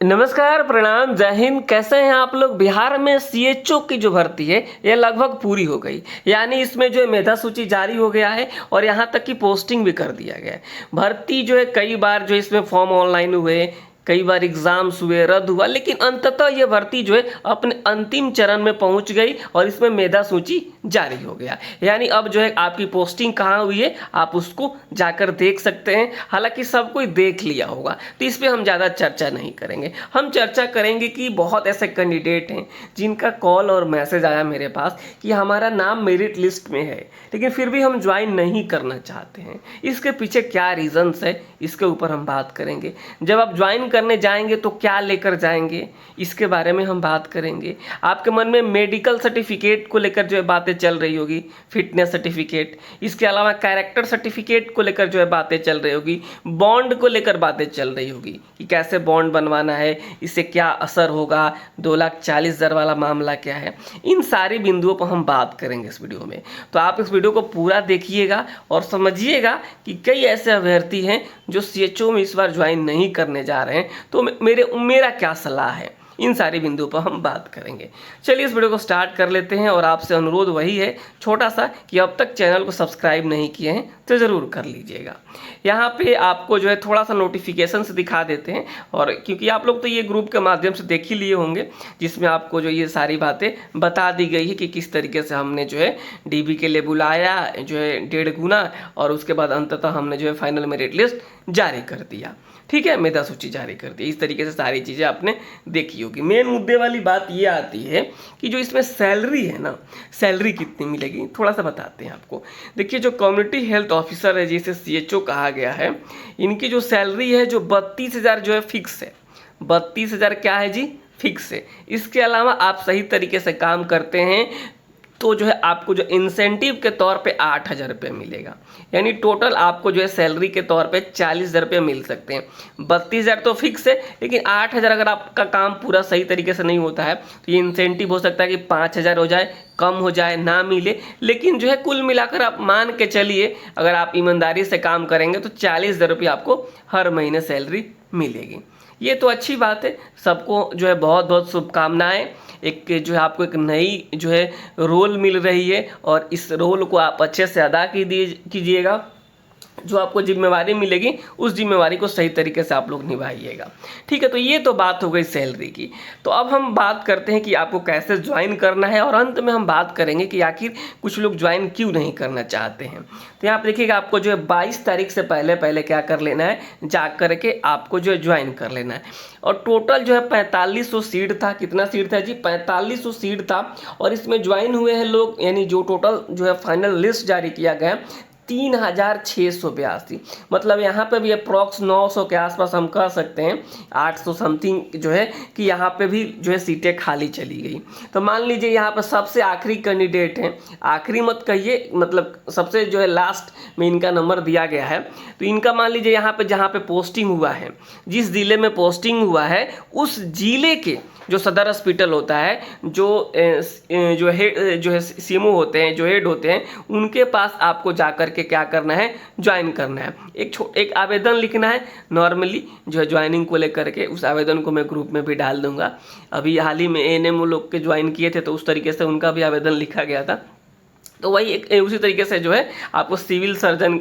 नमस्कार, प्रणाम, जय हिंद। कैसे हैं आप लोग। बिहार में सीएचओ की जो भर्ती है ये लगभग पूरी हो गई, यानी इसमें जो है मेधा सूची जारी हो गया है और यहाँ तक कि पोस्टिंग भी कर दिया गया है। भर्ती जो है कई बार जो इसमें फॉर्म ऑनलाइन हुए, कई बार एग्जाम्स हुए, रद्द हुआ, लेकिन अंततः ये भर्ती जो है अपने अंतिम चरण में पहुंच गई और इसमें मेधा सूची जारी हो गया। यानी अब जो है आपकी पोस्टिंग कहाँ हुई है आप उसको जाकर देख सकते हैं। हालांकि सब कोई देख लिया होगा तो इस पर हम ज़्यादा चर्चा नहीं करेंगे। हम चर्चा करेंगे कि बहुत ऐसे कैंडिडेट हैं जिनका कॉल और मैसेज आया मेरे पास कि हमारा नाम मेरिट लिस्ट में है लेकिन फिर भी हम ज्वाइन नहीं करना चाहते हैं। इसके पीछे क्या रीजंस है इसके ऊपर हम बात करेंगे। जब आप ज्वाइन करने जाएंगे तो क्या लेकर जाएंगे इसके बारे में हम बात करेंगे। आपके मन में मेडिकल सर्टिफिकेट को लेकर जो है बातें चल रही होगी, फिटनेस सर्टिफिकेट, इसके अलावा कैरेक्टर सर्टिफिकेट को लेकर जो है बातें चल रही होगी, बॉन्ड को लेकर बातें चल रही होगी कि कैसे बॉन्ड बनवाना है, इससे क्या असर होगा, 2,40,000 वाला मामला क्या है। इन सारी बिंदुओं पर हम बात करेंगे इस वीडियो में। तो आप इस वीडियो को पूरा देखिएगा और समझिएगा कि कई ऐसे अभ्यर्थी हैं जो सीएचओ में इस बार ज्वाइन नहीं करने जा रहे हैं, तो मेरा क्या सलाह है, इन सारी बिंदुओं पर हम बात करेंगे। चलिए इस वीडियो को स्टार्ट कर लेते हैं और आपसे अनुरोध वही है छोटा सा कि अब तक चैनल को सब्सक्राइब नहीं किए हैं तो ज़रूर कर लीजिएगा। यहाँ पे आपको जो है थोड़ा सा नोटिफिकेशंस दिखा देते हैं, और क्योंकि आप लोग तो ये ग्रुप के माध्यम से देख ही लिए होंगे जिसमें आपको जो ये सारी बातें बता दी गई है कि किस तरीके से हमने जो है डीबी के लिए बुलाया जो है 1.5 गुना, और उसके बाद अंततः हमने जो है फाइनल मेरिट लिस्ट जारी कर दिया। ठीक है, मेधा सूची जारी कर दी। इस तरीके से सारी चीज़ें आपने देखी होगी। मेन मुद्दे वाली बात ये आती है कि जो इसमें सैलरी है ना, सैलरी कितनी मिलेगी थोड़ा सा बताते हैं आपको। देखिए, जो कम्युनिटी हेल्थ ऑफिसर है जिसे सीएचओ कहा गया है, इनकी जो सैलरी है जो 32,000 जो है फिक्स है। 32,000 क्या है जी, फिक्स है। इसके अलावा आप सही तरीके से काम करते हैं तो जो है आपको जो इंसेंटिव के तौर पे 8,000 रुपये मिलेगा। यानी टोटल आपको जो है सैलरी के तौर पे 40,000 रुपये मिल सकते हैं। 32,000 तो फिक्स है, लेकिन 8,000 अगर आपका काम पूरा सही तरीके से नहीं होता है तो ये इंसेंटिव हो सकता है कि 5,000 हो जाए, कम हो जाए, ना मिले। लेकिन जो है कुल मिलाकर आप मान के चलिए, अगर आप ईमानदारी से काम करेंगे तो 40,000 रुपये आपको हर महीने सैलरी मिलेगी। ये तो अच्छी बात है। सबको जो है बहुत बहुत शुभकामनाएं। एक जो है आपको एक नई जो है रोल मिल रही है और इस रोल को आप अच्छे से अदा कीजिएगा। जो आपको जिम्मेवारी मिलेगी उस जिम्मेवारी को सही तरीके से आप लोग निभाइएगा। ठीक है, तो ये तो बात हो गई सैलरी की। तो अब हम बात करते हैं कि आपको कैसे ज्वाइन करना है, और अंत में हम बात करेंगे कि आखिर कुछ लोग ज्वाइन क्यों नहीं करना चाहते हैं। तो यहाँ पर देखिएगा, आपको जो है 22 तारीख से पहले क्या कर लेना है, जा करके आपको जो है ज्वाइन कर लेना है। और टोटल जो है 4500 सीट था। कितना सीट था जी, 4500 सीट था। और इसमें ज्वाइन हुए हैं लोग, यानी जो टोटल जो है फाइनल लिस्ट जारी किया गया 3,682। मतलब यहाँ पे भी अप्रॉक्स 900 के आसपास हम कह सकते हैं, 800 समथिंग जो है कि यहाँ पे भी जो है सीटें खाली चली गई। तो मान लीजिए यहाँ पर सबसे आखिरी कैंडिडेट हैं, आखिरी मत कहिए, मतलब सबसे जो है लास्ट में इनका नंबर दिया गया है। तो इनका मान लीजिए यहाँ पे जहाँ पे पोस्टिंग हुआ है, जिस ज़िले में पोस्टिंग हुआ है उस ज़िले के जो सदर हॉस्पिटल होता है, जो है सीएमओ होते हैं, जो हेड होते हैं, उनके पास आपको जाकर के क्या करना है, ज्वाइन करना है। एक आवेदन लिखना है नॉर्मली जो है ज्वाइनिंग को लेकर के। उस आवेदन को मैं ग्रुप में भी डाल दूंगा। अभी हाल ही में एएनएम लोग के ज्वाइन किए थे तो उस तरीके से उनका भी आवेदन लिखा गया था। तो वही उसी तरीके से जो है आपको सिविल सर्जन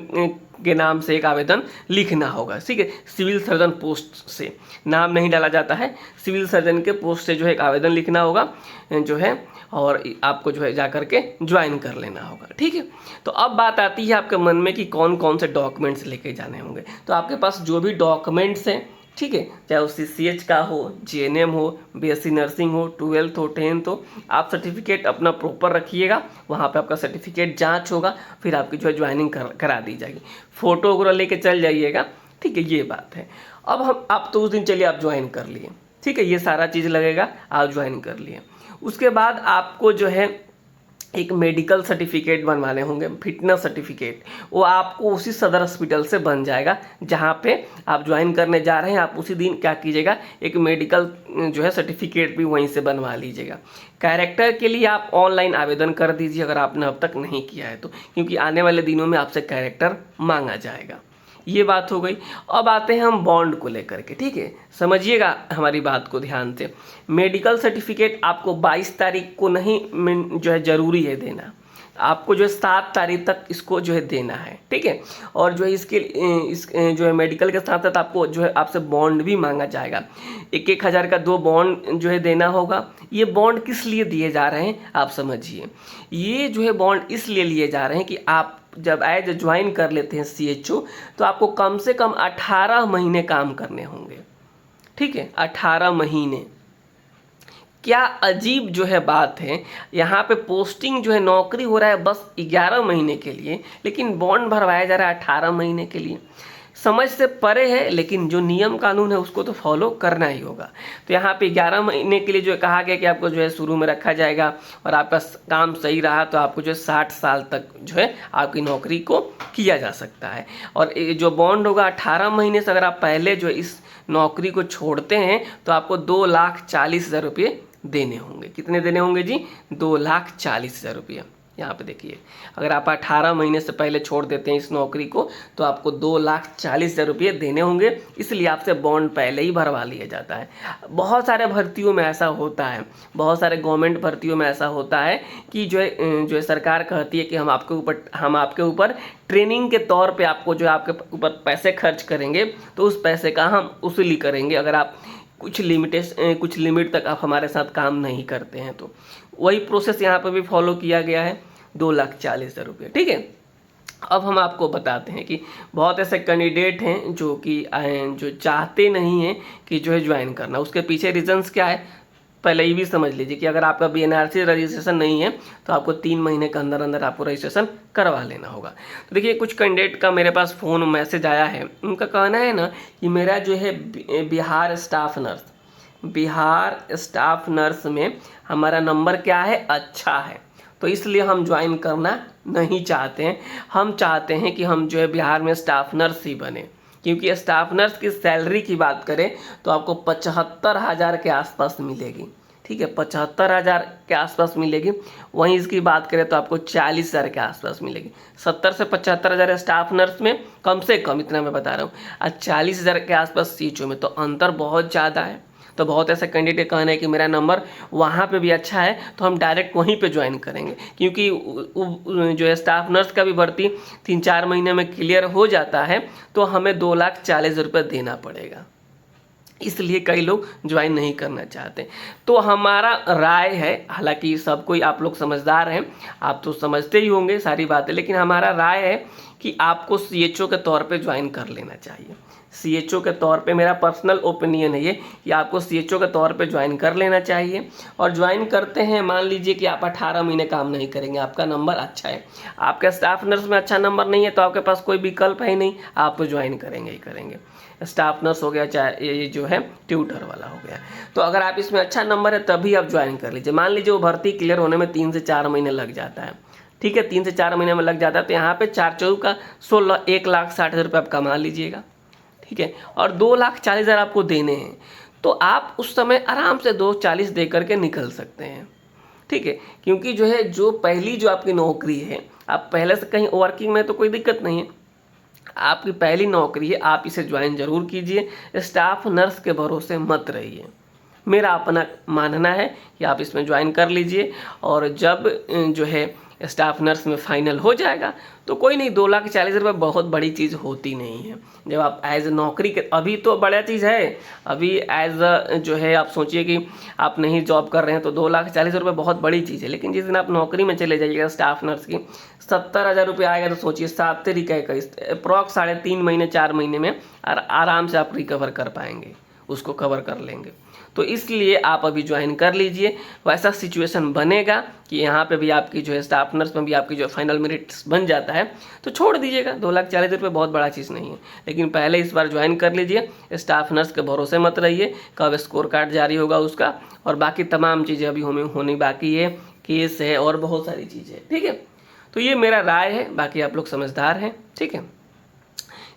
के नाम से एक आवेदन लिखना होगा। ठीक है, सिविल सर्जन पोस्ट से नाम नहीं डाला जाता है, सिविल सर्जन के पोस्ट से जो है एक आवेदन लिखना होगा जो है, और आपको जो है जाकर के ज्वाइन कर लेना होगा। ठीक है, तो अब बात आती है आपके मन में कि कौन कौन से डॉक्यूमेंट्स लेके जाने होंगे। तो आपके पास जो भी डॉक्यूमेंट्स हैं, ठीक है, चाहे वो CCH का हो, GNM हो, BSc नर्सिंग हो, 12th हो, 10th हो, आप सर्टिफिकेट अपना प्रॉपर रखिएगा। वहाँ पे आपका सर्टिफिकेट जांच होगा, फिर आपकी जो है ज्वाइनिंग करा दी जाएगी। फोटो वगैरह लेके चल जाइएगा। ठीक है, ये बात है। अब आप तो उस दिन चलिए आप ज्वाइन कर लिए, ठीक है, ये सारा चीज़ लगेगा, आप ज्वाइन कर लिए। उसके बाद आपको जो है एक मेडिकल सर्टिफिकेट बनवाने होंगे, फिटनेस सर्टिफिकेट। वो आपको उसी सदर हॉस्पिटल से बन जाएगा जहाँ पे आप ज्वाइन करने जा रहे हैं। आप उसी दिन क्या कीजिएगा, एक मेडिकल जो है सर्टिफिकेट भी वहीं से बनवा लीजिएगा। कैरेक्टर के लिए आप ऑनलाइन आवेदन कर दीजिए अगर आपने अब तक नहीं किया है तो, क्योंकि आने वाले दिनों में आपसे कैरेक्टर मांगा जाएगा। ये बात हो गई। अब आते हैं हम बॉन्ड को लेकर के, ठीक है, समझिएगा हमारी बात को ध्यान से। मेडिकल सर्टिफिकेट आपको 22 तारीख को नहीं जो है ज़रूरी है देना, आपको जो है 7 तारीख तक इसको जो है देना है, ठीक है। और जो है इस जो है मेडिकल के साथ साथ आपको जो है आपसे बॉन्ड भी मांगा जाएगा, 1,000 का 2 बॉन्ड जो है देना होगा। ये बॉन्ड किस लिए दिए जा रहे हैं आप समझिए, ये जो है बॉन्ड इसलिए लिए जा रहे हैं कि आप जब एज ज्वाइन कर लेते हैं CHO तो आपको कम से कम 18 महीने काम करने होंगे, ठीक है, 18 महीने। क्या अजीब जो है बात है, यहाँ पे पोस्टिंग जो है नौकरी हो रहा है बस 11 महीने के लिए, लेकिन बॉन्ड भरवाया जा रहा है 18 महीने के लिए। समझ से परे है, लेकिन जो नियम कानून है उसको तो फॉलो करना ही होगा। तो यहाँ पे 11 महीने के लिए जो कहा गया कि आपको जो है शुरू में रखा जाएगा, और आपका काम सही रहा तो आपको जो है 60 साल तक जो है आपकी नौकरी को किया जा सकता है। और जो बॉन्ड होगा 18 महीने से, अगर आप पहले जो इस नौकरी को छोड़ते हैं तो आपको 2,40,000 रुपये देने होंगे। कितने देने होंगे जी? 2,40,000 रुपये। यहाँ पे देखिए, अगर आप 18 महीने से पहले छोड़ देते हैं इस नौकरी को तो आपको 2,40,000 रुपये देने होंगे, इसलिए आपसे बॉन्ड पहले ही भरवा लिया जाता है। बहुत सारे भर्तियों में ऐसा होता है, बहुत सारे गवर्नमेंट भर्तियों में ऐसा होता है कि जो है सरकार कहती है कि हम आपके ऊपर ट्रेनिंग के तौर पे आपको जो आपके ऊपर पैसे खर्च करेंगे, तो उस पैसे का हम वसूली करेंगे अगर आप कुछ लिमिट तक आप हमारे साथ काम नहीं करते हैं। तो वही प्रोसेस यहाँ पर भी फॉलो किया गया है, 2,40,000 रुपये, ठीक है। अब हम आपको बताते हैं कि बहुत ऐसे कैंडिडेट हैं जो चाहते नहीं हैं कि जो है ज्वाइन करना। उसके पीछे रीजंस क्या है पहले ये भी समझ लीजिए कि अगर आपका BNRC रजिस्ट्रेशन नहीं है तो आपको 3 महीने के अंदर अंदर आपको रजिस्ट्रेशन करवा लेना होगा। तो देखिए, कुछ कैंडिडेट का मेरे पास फ़ोन मैसेज आया है, उनका कहना है ना कि मेरा जो है बिहार स्टाफ नर्स में हमारा नंबर क्या है, अच्छा है, तो इसलिए हम ज्वाइन करना नहीं चाहते हैं। हम चाहते हैं कि हम जो है बिहार में स्टाफ नर्स ही बने, क्योंकि स्टाफ नर्स की सैलरी की बात करें तो आपको 75,000 के आसपास मिलेगी, ठीक है, 75,000 के आसपास मिलेगी। वहीं इसकी बात करें तो आपको 40,000 के आसपास मिलेगी। 70 से 75,000 स्टाफ नर्स में कम से कम, इतना मैं बता रहा हूँ, और 40,000 के आसपास CHO में, तो अंतर बहुत ज़्यादा है। तो बहुत ऐसे कैंडिडेट कहना है कि मेरा नंबर वहाँ पे भी अच्छा है तो हम डायरेक्ट वहीं पे ज्वाइन करेंगे, क्योंकि जो है स्टाफ नर्स का भी भर्ती 3-4 महीने में क्लियर हो जाता है, तो हमें 2,40,000 रुपये देना पड़ेगा, इसलिए कई लोग ज्वाइन नहीं करना चाहते। तो हमारा राय है, हालांकि सब कोई आप लोग समझदार हैं, आप तो समझते ही होंगे सारी बातें, लेकिन हमारा राय है कि आपको CHO के तौर पे ज्वाइन कर लेना चाहिए। CHO के तौर पे मेरा पर्सनल ओपिनियन है ये कि आपको CHO के तौर पे ज्वाइन कर लेना चाहिए। और ज्वाइन करते हैं, मान लीजिए कि आप 18 महीने काम नहीं करेंगे, आपका नंबर अच्छा है, आपका स्टाफ नर्स में अच्छा नंबर नहीं है, तो आपके पास कोई विकल्प है ही नहीं, आप तो ज्वाइन करेंगे ही करेंगे। स्टाफ नर्स हो गया, चाहे ये जो है ट्यूटर वाला हो गया। तो अगर आप इसमें अच्छा नंबर है तभी आप ज्वाइन कर लीजिए। मान लीजिए वो भर्ती क्लियर होने में 3 से 4 महीने लग जाता है, ठीक है, 3 से 4 महीने में लग जाता है, तो यहाँ पे 4×4 का 16, 1,60,000 रुपये आप कमा लीजिएगा, ठीक है, और 2,40,000 आपको देने हैं, तो आप उस समय आराम से 2,40,000 दे करके निकल सकते हैं, ठीक है। क्योंकि जो है जो पहली जो आपकी नौकरी है, आप पहले से कहीं वर्किंग में तो कोई दिक्कत नहीं है, आपकी पहली नौकरी है, आप इसे ज्वाइन जरूर कीजिए, स्टाफ नर्स के भरोसे मत रहिए। मेरा अपना मानना है कि आप इसमें ज्वाइन कर लीजिए, और जब जो है स्टाफ नर्स में फाइनल हो जाएगा तो कोई नहीं, 2,40,000 रुपये बहुत बड़ी चीज़ होती नहीं है। जब आप एज नौकरी के, अभी तो बड़ा चीज़ है, अभी एज जो है आप सोचिए कि आप नहीं जॉब कर रहे हैं तो 2,40,000 रुपये बहुत बड़ी चीज़ है। लेकिन जिस दिन आप नौकरी में चले जाइएगा स्टाफ नर्स की, 70,000 रुपये आएगा, तो सोचिए 7 तरीके का अप्रॉक्स 3.5 महीने 4 महीने में आराम से आप रिकवर कर पाएंगे, उसको कवर कर लेंगे। तो इसलिए आप अभी ज्वाइन कर लीजिए। वैसा सिचुएशन बनेगा कि यहाँ पे भी आपकी जो है स्टाफ नर्स में भी आपकी जो फाइनल मेरिट्स बन जाता है तो छोड़ दीजिएगा। 2,40,000 रुपये बहुत बड़ा चीज़ नहीं है, लेकिन पहले इस बार ज्वाइन कर लीजिए। स्टाफ नर्स के भरोसे मत रहिए, कब स्कोर कार्ड जारी होगा उसका, और बाकी तमाम चीज़ें अभी होनी बाकी है, केस है और बहुत सारी चीज़ें, ठीक है। तो ये मेरा राय है, बाकी आप लोग समझदार हैं, ठीक है।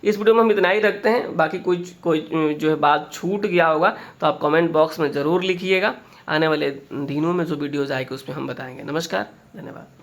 इस वीडियो में हम इतना ही रखते हैं, बाकी कोई जो है बात छूट गया होगा तो आप कमेंट बॉक्स में ज़रूर लिखिएगा। आने वाले दिनों में जो वीडियोज़ आएगी उसमें हम बताएंगे। नमस्कार, धन्यवाद।